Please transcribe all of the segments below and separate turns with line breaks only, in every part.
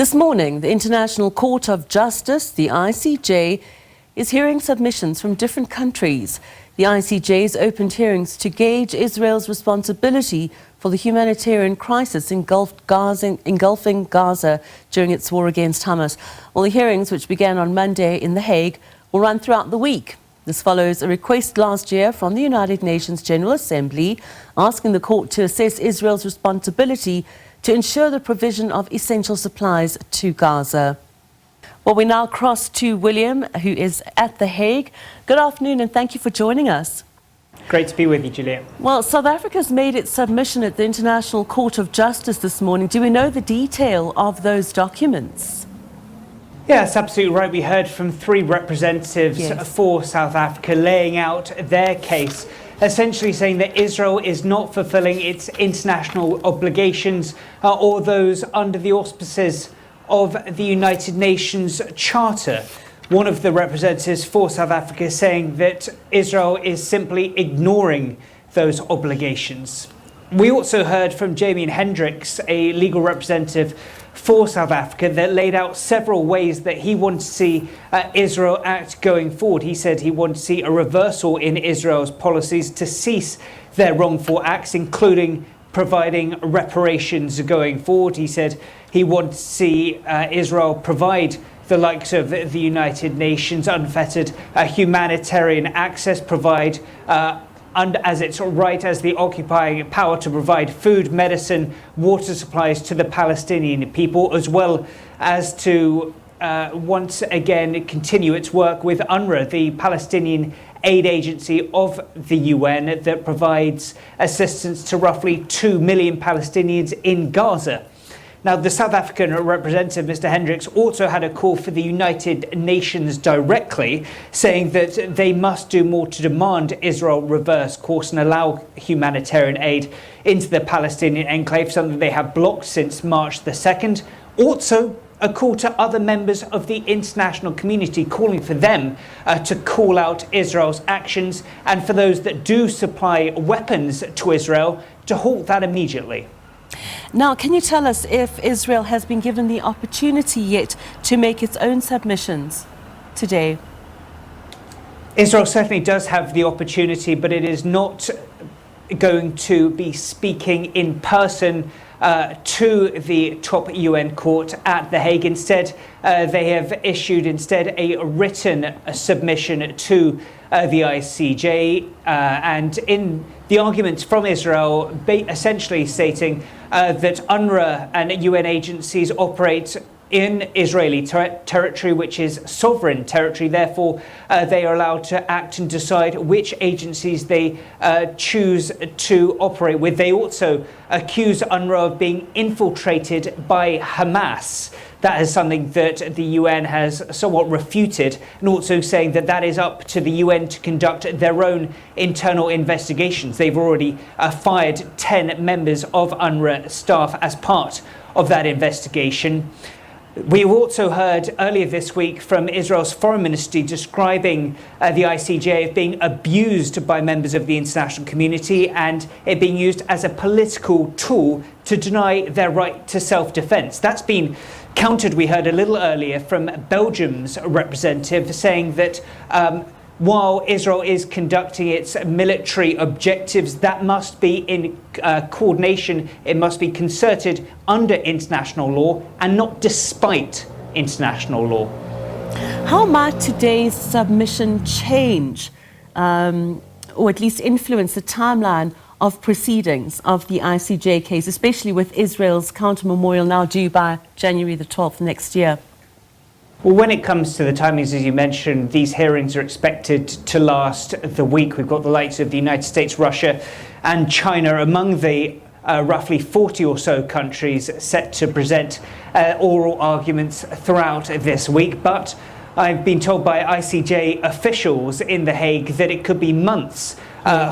This morning, the International Court of Justice, the ICJ, is hearing submissions from different countries. The ICJ's opened hearings to gauge Israel's responsibility for the humanitarian crisis engulfing Gaza during its war against Hamas. Well, the hearings, which began on Monday in The Hague, will run throughout the week. This follows a request last year from the United Nations General Assembly asking the court to assess Israel's responsibility to ensure the provision of essential supplies to Gaza. Well, we now cross to William, who is at The Hague. Good afternoon and thank you for joining us.
Great to be with you, Juliet.
Well, South Africa's made its submission at the International Court of Justice this morning. Do we know the detail of those documents?
Yeah, that's absolutely right. We heard from three representatives for South Africa laying out their case, essentially saying that Israel is not fulfilling its international obligations or those under the auspices of the United Nations Charter. One of the representatives for South Africa is saying that Israel is simply ignoring those obligations. We also heard from Jamie Hendricks, a legal representative for South Africa, that laid out several ways that he wanted to see Israel act going forward. He said he wanted to see a reversal in Israel's policies to cease their wrongful acts, including providing reparations going forward. He said he wanted to see Israel provide the likes of the United Nations unfettered humanitarian access, provide as its right as the occupying power to provide food, medicine, water supplies to the Palestinian people, as well as to once again continue its work with UNRWA, the Palestinian aid agency of the UN that provides assistance to roughly 2 million Palestinians in Gaza. Now, the South African representative, Mr. Hendricks, also had a call for the United Nations directly, saying that they must do more to demand Israel reverse course and allow humanitarian aid into the Palestinian enclave, something they have blocked since March the 2nd. Also, a call to other members of the international community, calling for them to call out Israel's actions, and for those that do supply weapons to Israel to halt that immediately.
Now, can you tell us if Israel has been given the opportunity yet to make its own submissions today?
Israel certainly does have the opportunity, but it is not going to be speaking in person to the top UN court at The Hague. Instead, they have issued a written submission to the ICJ, and in the arguments from Israel essentially stating that UNRWA and UN agencies operate in Israeli territory, which is sovereign territory. Therefore, they are allowed to act and decide which agencies they choose to operate with. They also accuse UNRWA of being infiltrated by Hamas. That is something that the UN has somewhat refuted, and also saying that that is up to the UN to conduct their own internal investigations. They've already fired 10 members of UNRWA staff as part of that investigation. We also heard earlier this week from Israel's foreign ministry describing the ICJ as being abused by members of the international community and it being used as a political tool to deny their right to self-defense. That's been countered, we heard a little earlier, from Belgium's representative saying that while Israel is conducting its military objectives, that must be in coordination, it must be concerted under international law and not despite international law.
How might today's submission change, or at least influence the timeline of proceedings of the ICJ case, especially with Israel's counter-memorial now due by January the 12th next year?
Well, when it comes to the timings, as you mentioned, these hearings are expected to last the week. We've got the likes of the United States, Russia and China among the roughly 40 or so countries set to present oral arguments throughout this week. But I've been told by ICJ officials in The Hague that it could be months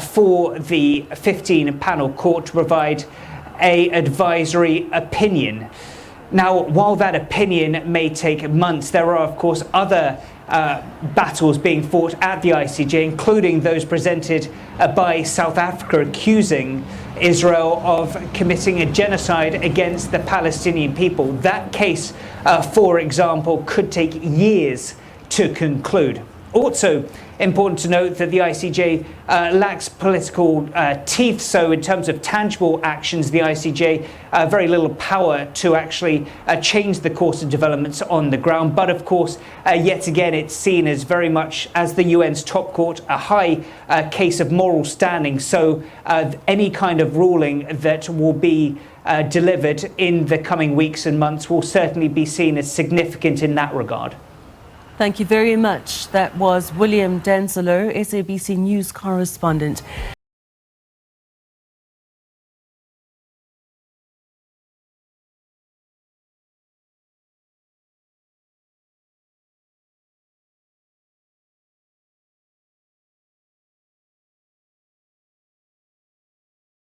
for the 15-panel court to provide an advisory opinion. Now, while that opinion may take months, there are, of course, other battles being fought at the ICJ, including those presented by South Africa, accusing Israel of committing a genocide against the Palestinian people. That case, for example, could take years to conclude. Also important to note that the ICJ lacks political teeth, so in terms of tangible actions, the ICJ very little power to actually change the course of developments on the ground. But of course, yet again, it's seen as very much as the UN's top court, a high case of moral standing. So any kind of ruling that will be delivered in the coming weeks and months will certainly be seen as significant in that regard.
Thank you very much. That was William Denselow, SABC News correspondent.